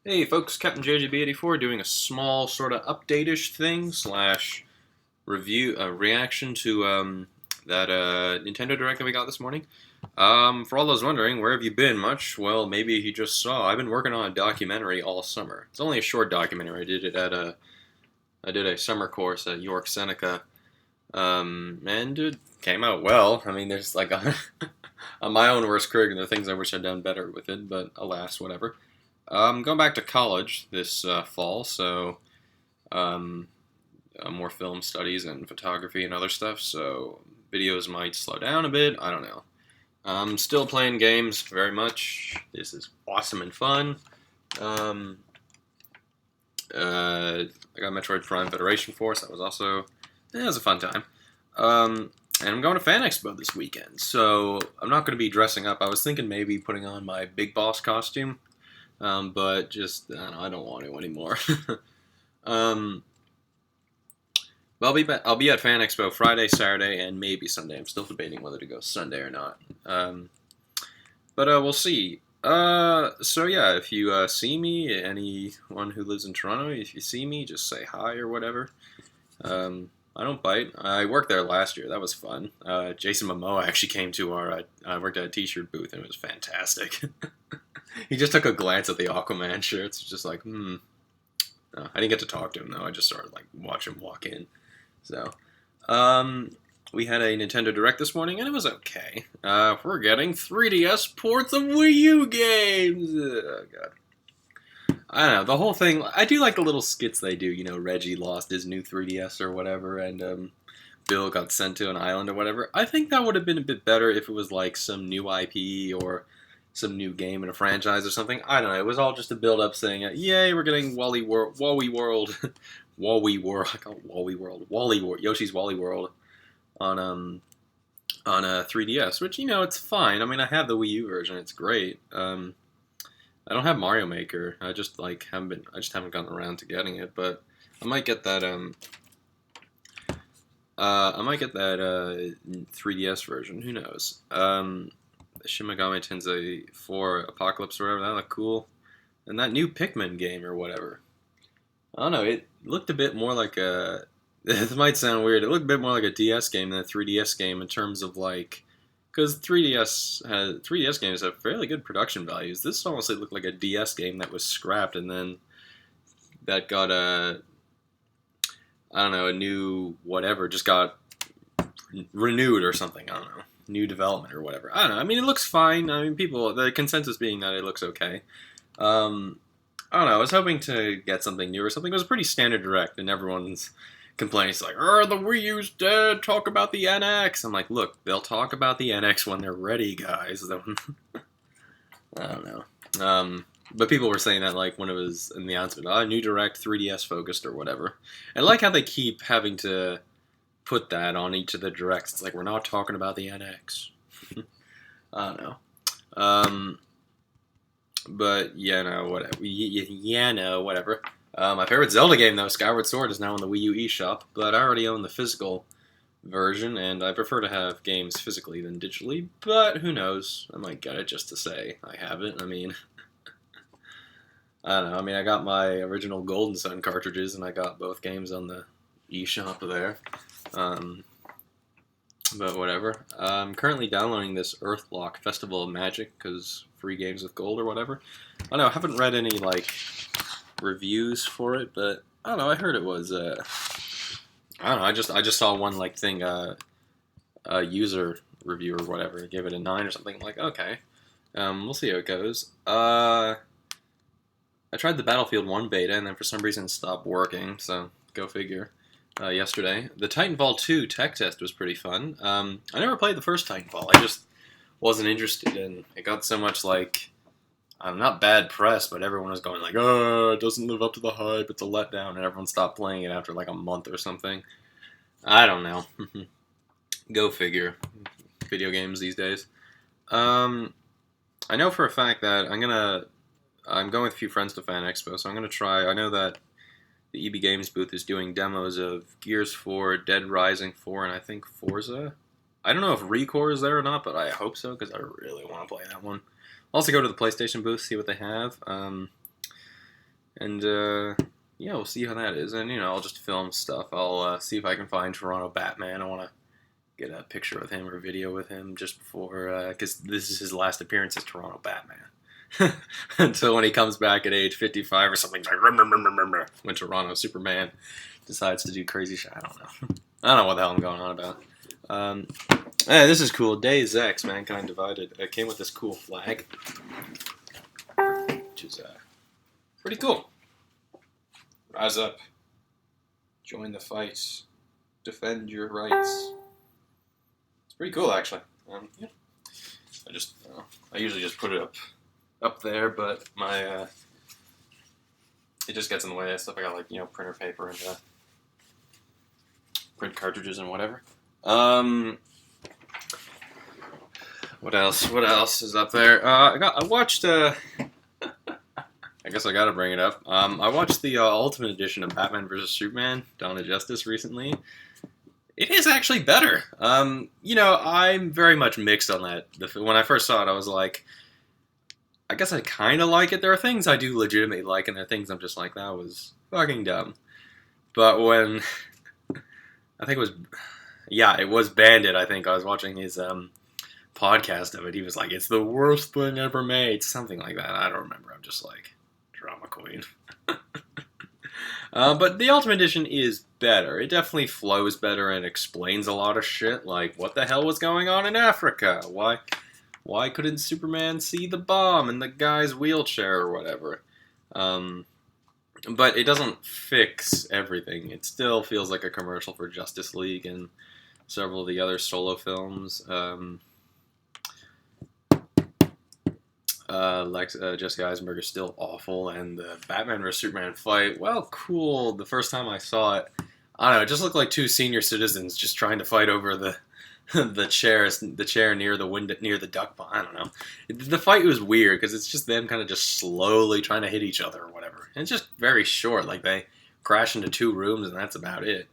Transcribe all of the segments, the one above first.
Hey folks, Captain JGB84 doing a small sort of update-ish thing slash review, reaction to that Nintendo Direct that we got this morning. For all those wondering, where have you been much? Well, maybe you just saw. I've been working on a documentary all summer. It's only a short documentary. I did a summer course at York Seneca, and it came out well. I mean, there's like on my own worst critic, there are things I wish I'd done better with it, but alas, whatever. I'm going back to college this fall, so um, more film studies and photography and other stuff. So videos might slow down a bit. I don't know. I'm still playing games very much. This is awesome and fun. Um, I got Metroid Prime Federation Force. That was also it was a fun time. And I'm going to Fan Expo this weekend, so I'm not going to be dressing up. I was thinking maybe putting on my Big Boss costume, but just I don't want to anymore. um, but I'll be at Fan Expo Friday, Saturday, and maybe Sunday. I'm still debating whether to go Sunday or not. But we'll see. So yeah, if you see me, anyone who lives in Toronto, if you see me, just say hi or whatever. I don't bite. I worked there last year. That was fun. Jason Momoa actually came to our. I worked at a T-shirt booth, and it was fantastic. He just took a glance at the Aquaman shirts, just like, hmm. I didn't get to talk to him though. I just sort of like watch him walk in. So, um, we had a Nintendo Direct this morning, and it was okay. We're getting 3DS ports of Wii U games. Oh god. I don't know the whole thing. I do like the little skits they do. You know, Reggie lost his new 3DS or whatever, and Bill got sent to an island or whatever. I think that would have been a bit better if it was like some new IP or some new game in a franchise or something. I don't know. It was all just a build up saying, "Yay, we're getting Wally World, Wally World, I call it Wally World, Wally World, Yoshi's Wally World on a 3DS." Which it's fine. I mean, I have the Wii U version. It's great. I don't have Mario Maker. I just haven't gotten around to getting it, but I might get that. I might get that 3DS version. Who knows? Shin Megami Tensei 4 Apocalypse or whatever. That looked cool. And that new Pikmin game or whatever. I don't know. It looked a bit more like a. This might sound weird. It looked a bit more like a DS game than a 3DS game in terms of like, because 3DS games have fairly good production values. This honestly looked like a DS game that was scrapped and then that got a I don't know a new whatever just got renewed or something. I don't know, new development or whatever. I don't know. I mean, it looks fine. I mean, the consensus being that it looks okay. Um, I don't know. I was hoping to get something new or something. It was a pretty standard direct, and everyone's complaining. It's like, the Wii U's dead. Talk about the NX." I'm like, look, they'll talk about the NX when they're ready, guys. I don't know. But people were saying that like when it was in the announcement, new direct 3DS focused or whatever. I like how they keep having to put that on each of the directs. It's like we're not talking about the NX. I don't know. Um, but yeah, no, whatever. Yeah, no, whatever. My favorite Zelda game though, Skyward Sword, is now on the Wii U eShop, but I already own the physical version, and I prefer to have games physically than digitally. But who knows? I might get it just to say I have it. I mean, I don't know. I mean, I got my original Golden Sun cartridges, and I got both games on the eShop there. Um, but whatever. I'm currently downloading this Earthlock Festival of Magic because free games with gold or whatever. I don't know. I haven't read any like reviews for it, but I don't know. I heard it was. I don't know. I just saw one like thing. A user review or whatever gave it a 9 or something. I'm like, okay. We'll see how it goes. I tried the Battlefield 1 beta and then for some reason it stopped working, so go figure. Yesterday. The Titanfall 2 tech test was pretty fun. I never played the first Titanfall. I just wasn't interested in it. Got so much like not bad press, but everyone was going like, "Oh, it doesn't live up to the hype. It's a letdown," and everyone stopped playing it after like a month or something. I don't know. Go figure. Video games these days. Um, I know for a fact that I'm going with a few friends to Fan Expo, so I'm gonna try. I know that the EB Games booth is doing demos of Gears 4, Dead Rising 4, and I think Forza. I don't know if Recore is there or not, but I hope so because I really want to play that one. I'll also go to the PlayStation booth, see what they have. And yeah, we'll see how that is. And I'll just film stuff. I'll see if I can find Toronto Batman. I want to get a picture with him or a video with him just before, because this is his last appearance as Toronto Batman. Until when he comes back at age 55 or something, like when Toronto Superman decides to do crazy shit. I don't know. I don't know what the hell I'm going on about. This is cool. Deus Ex, Mankind Divided. It came with this cool flag, which is pretty cool. Rise up. Join the fight. Defend your rights. It's pretty cool, actually. Yeah. I usually just put it up there, but my it just gets in the way of stuff. I got like printer paper and print cartridges and whatever. What else? What else is up there? I watched. I guess I gotta bring it up. I watched the Ultimate Edition of Batman vs Superman: Dawn of Justice recently. It is actually better. I'm very much mixed on that. When I first saw it, I was like, I guess I kind of like it. There are things I do legitimately like, and there are things I'm just like, that was fucking dumb. But when I think it was Bandit. I think I was watching his podcast of it. He was like, "It's the worst thing ever made," something like that. I don't remember. I'm just like, drama queen. But the Ultimate Edition is better. It definitely flows better and explains a lot of shit, like what the hell was going on in Africa? Why couldn't Superman see the bomb in the guy's wheelchair or whatever? But it doesn't fix everything. It still feels like a commercial for Justice League and several of the other solo films. Jesse Eisenberg is still awful, and the Batman vs Superman fight, well, cool. The first time I saw it, I don't know, it just looked like two senior citizens just trying to fight over the chair near the window, near the duck pond. I don't know. The fight was weird because it's just them kind of just slowly trying to hit each other or whatever. And it's just very short. Like they crash into two rooms and that's about it.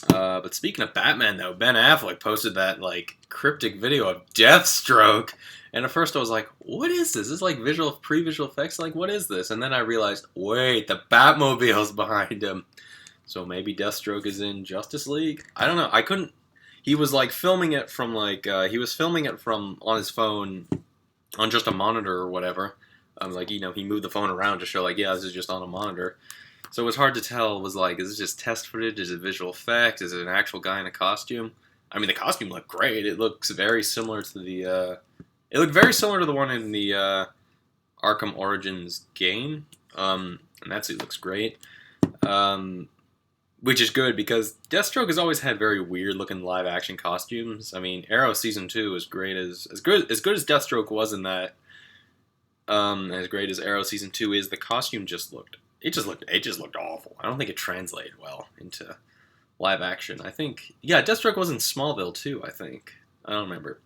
But speaking of Batman, though, Ben Affleck posted that like cryptic video of Deathstroke, and at first I was like, "What is this? This is like pre-visual effects. Like, what is this?" And then I realized, wait, the Batmobile's behind him. So maybe Deathstroke is in Justice League. I don't know. I couldn't. He was like filming it from on his phone on just a monitor or whatever. He moved the phone around to show like, yeah, this is just on a monitor. So it was hard to tell. It was like, is this just test footage? Is it visual effects? Is it an actual guy in a costume? I mean, the costume looked great. It looks very similar to the. It looked very similar to the one in the Arkham Origins game. And that suit looks great. Which is good because Deathstroke has always had very weird looking live action costumes. I mean, Arrow Season 2 is great as good as Deathstroke was in that. As great as Arrow Season 2 is, the costume just looked awful. I don't think it translated well into live action. I think Deathstroke was in Smallville too, I think. I don't remember.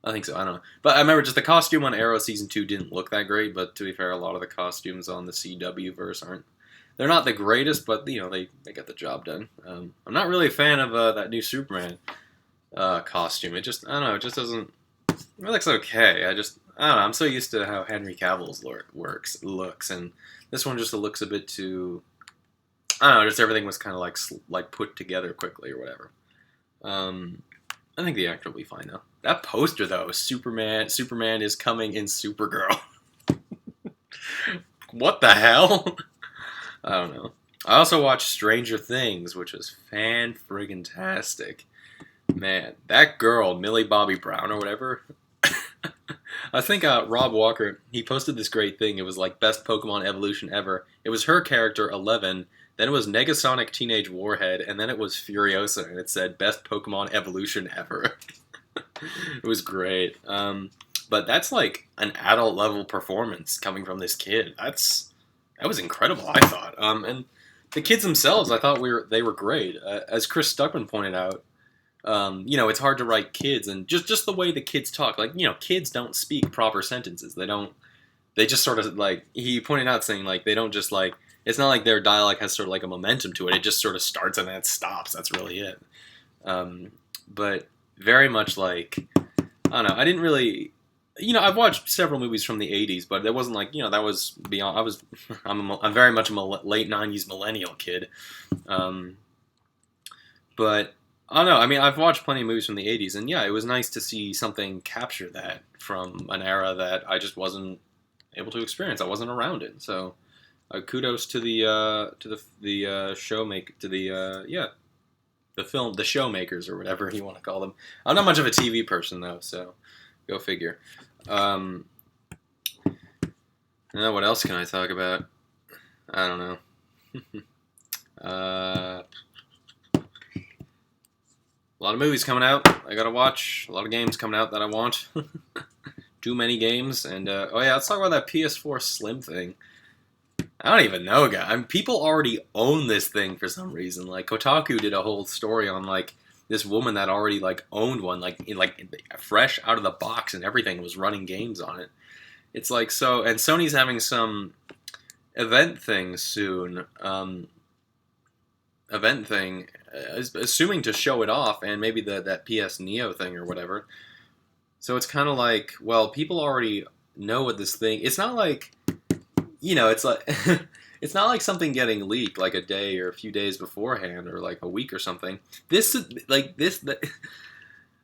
I think so, I don't know. But I remember just the costume on Arrow Season 2 didn't look that great, but to be fair, a lot of the costumes on the CW verse they're not the greatest, but they get the job done. I'm not really a fan of that new Superman costume. It just, I don't know, it just doesn't. It looks okay. I don't know. I'm so used to how Henry Cavill's looks, and this one just looks a bit too. I don't know. Just everything was kind of like put together quickly or whatever. I think the actor will be fine though. That poster though, Superman is coming in Supergirl. What the hell? I don't know. I also watched Stranger Things, which was fan-friggin-tastic. Man, that girl, Millie Bobby Brown or whatever. I think Rob Walker, he posted this great thing. It was like best Pokemon evolution ever. It was her character, 11. Then it was Negasonic Teenage Warhead. And then it was Furiosa. And it said best Pokemon evolution ever. It was great. But that's like an adult level performance coming from this kid. That was incredible, I thought. And the kids themselves, I thought they were great. As Chris Stuckman pointed out, it's hard to write kids, and just the way the kids talk. Like, kids don't speak proper sentences. They just sort of, like, he pointed out saying, like, they don't just, like, it's not like their dialogue has sort of like a momentum to it. It just sort of starts and then it stops. That's really it. But very much like, I don't know, I didn't really I've watched several movies from the '80s, but it wasn't like that was beyond. I'm very much a late '90s millennial kid, um, but I don't know. I mean, I've watched plenty of movies from the '80s, and yeah, it was nice to see something capture that from an era that I just wasn't able to experience. I wasn't around it, so kudos to the showmaker to the showmakers or whatever you want to call them. I'm not much of a TV person though, so go figure. Um, what else can I talk about? I don't know. A lot of movies coming out. I gotta watch. A lot of games coming out that I want. Too many games. And oh yeah, let's talk about that PS4 Slim thing. I don't even know, guy. I mean, people already own this thing for some reason. Like Kotaku did a whole story on like this woman that already like owned one, fresh out of the box and everything, was running games on it. It's like so, and Sony's having some event thing soon. Event thing, assuming to show it off, and maybe that PS Neo thing or whatever. So it's kind of like, well, people already know what this thing. It's not like it's like it's not like something getting leaked like a day or a few days beforehand or like a week or something. This is like this.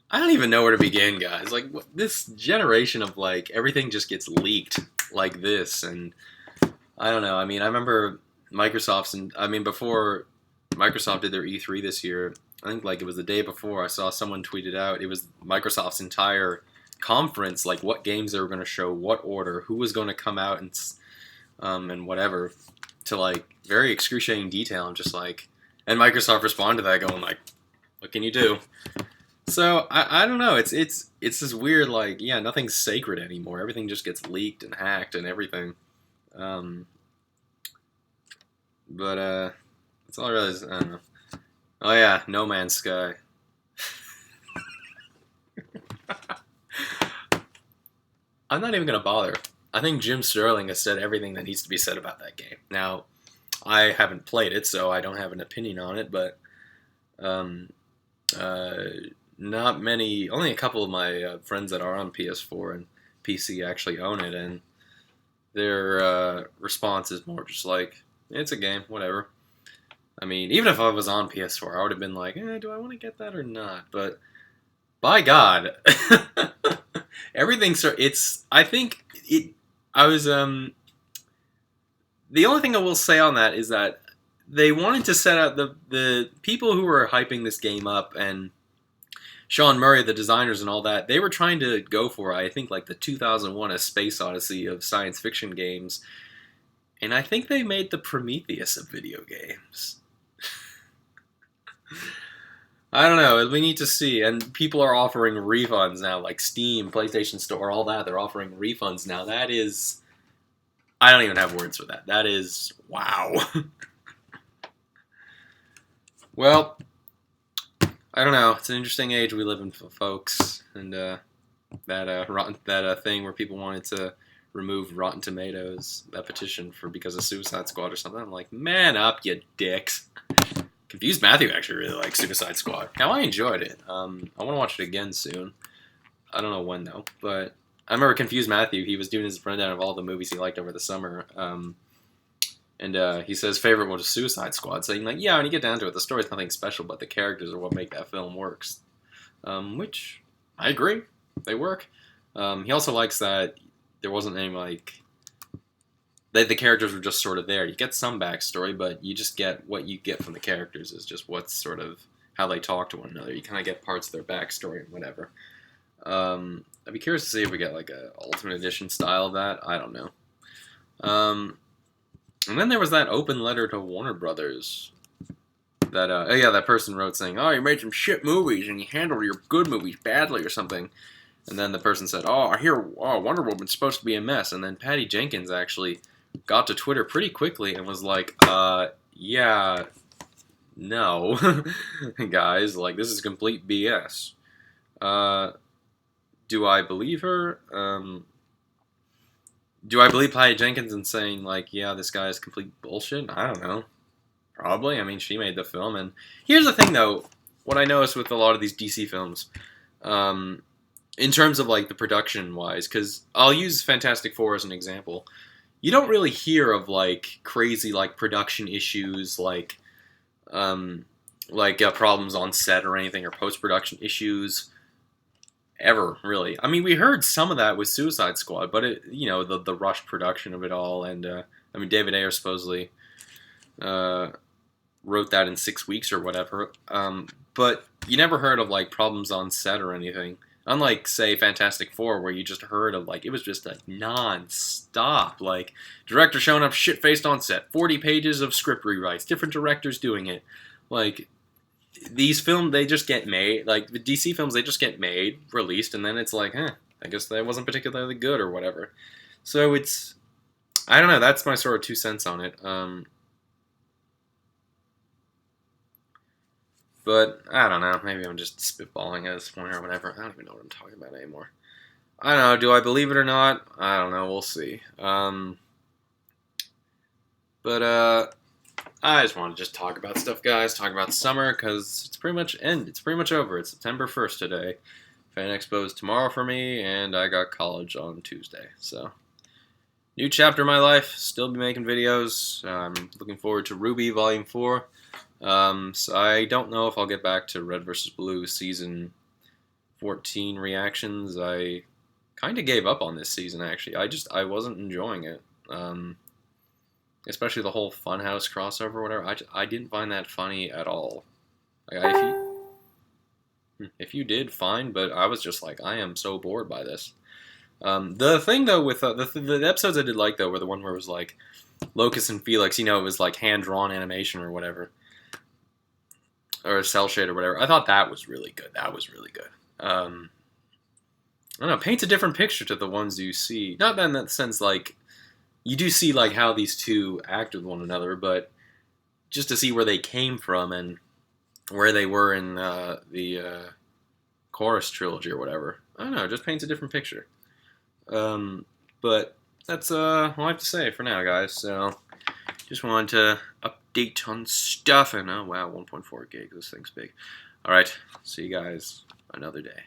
I don't even know where to begin, guys. Like this generation of like everything just gets leaked like this, and I don't know. I mean, I remember Microsoft's, and I mean before Microsoft did their E3 this year. I think like it was the day before. I saw someone tweeted out it was Microsoft's entire conference, like what games they were going to show, what order, who was going to come out, and whatever, to like very excruciating detail. I'm just like, and Microsoft responded to that going like, what can you do? So I don't know. It's this weird like nothing's sacred anymore. Everything just gets leaked and hacked and everything. But that's all I realized. I don't know. Oh yeah, No Man's Sky. I'm not even gonna bother. I think Jim Sterling has said everything that needs to be said about that game. Now, I haven't played it, so I don't have an opinion on it, but um, uh, not many, only a couple of my friends that are on PS4 and PC actually own it, and their response is more just like, it's a game, whatever. I mean, even if I was on PS4, I would have been like, do I want to get that or not? But by God, everything's I think it. I was The only thing I will say on that is that they wanted to set out the people who were hyping this game up, and Sean Murray, the designers and all that, they were trying to go for, I think, like the 2001 A Space Odyssey of science fiction games. And I think they made the Prometheus of video games. I don't know. We need to see. And people are offering refunds now, like Steam, PlayStation Store, all that. They're offering refunds now. That is... I don't even have words for that. That is... wow. Well, I don't know. It's an interesting age we live in, folks. And that thing where people wanted to remove Rotten Tomatoes, that petition because of Suicide Squad or something. I'm like, man up, you dicks. Confused Matthew actually really likes Suicide Squad. Now, I enjoyed it. I want to watch it again soon. I don't know when, though. But I remember Confused Matthew, he was doing his rundown of all the movies he liked over the summer. And he says favorite was Suicide Squad. Saying, like, yeah, when you get down to it, the story's nothing special, but the characters are what make that film works. Which, I agree. They work. He also likes that there wasn't any, like... the characters were just sort of there. You get some backstory, but you just get what you get from the characters is just what's sort of how they talk to one another. You kind of get parts of their backstory and whatever. I'd be curious to see if we get like a Ultimate Edition style of that. I don't know. And then there was that open letter to Warner Brothers that that person wrote saying, "Oh, you made some shit movies and you handled your good movies badly or something." And then the person said, "Oh, I hear Wonder Woman's supposed to be a mess." And then Patty Jenkins actually got to Twitter pretty quickly and was like, yeah, no, guys, like, this is complete BS. Do I believe her? Do I believe Patty Jenkins in saying, like, yeah, this guy is complete bullshit? I don't know. Probably. I mean, she made the film. And here's the thing, though. What I noticed with a lot of these DC films, in terms of like the production wise, because I'll use Fantastic Four as an example. You don't really hear of like crazy like production issues um, problems on set or anything, or post production issues ever really. I mean, we heard some of that with Suicide Squad, but it, the rush production of it all, and I mean, David Ayer supposedly uh, wrote that in 6 weeks or whatever. But you never heard of like problems on set or anything. Unlike, say, Fantastic Four, where you just heard of like it was just like non-stop, like director showing up shit faced on set, 40 pages of script rewrites, different directors doing it. Like these films, they just get made. Like the DC films, they just get made, released, and then it's like, I guess that wasn't particularly good or whatever. So it's, I don't know. That's my sort of 2 cents on it. But I don't know. Maybe I'm just spitballing at this point or whatever. I don't even know what I'm talking about anymore. I don't know. Do I believe it or not? I don't know. We'll see. But I just want to just talk about stuff, guys. Talk about summer because it's pretty much It's pretty much over. It's September 1st today. Fan Expo is tomorrow for me, and I got college on Tuesday. So, new chapter in my life. Still be making videos. I'm looking forward to RWBY Volume 4. So I don't know if I'll get back to Red vs. Blue Season 14 reactions. I kind of gave up on this season, actually. I wasn't enjoying it. Especially the whole Funhouse crossover or whatever. I didn't find that funny at all. Like, if you did, fine, but I was just like, I am so bored by this. The thing, though, with the episodes I did like, though, were the one where it was like Locus and Felix, it was like hand-drawn animation or whatever. Or cell shade or whatever. I thought that was really good. That was really good. I don't know, paints a different picture to the ones you see. Not in that sense, like, you do see, like, how these two act with one another, but just to see where they came from and where they were in the Chorus trilogy or whatever. I don't know, it just paints a different picture. But that's all I have to say for now, guys. So, just wanted to update on stuff, and oh wow, 1.4 gigs, this thing's big. Alright, see you guys another day.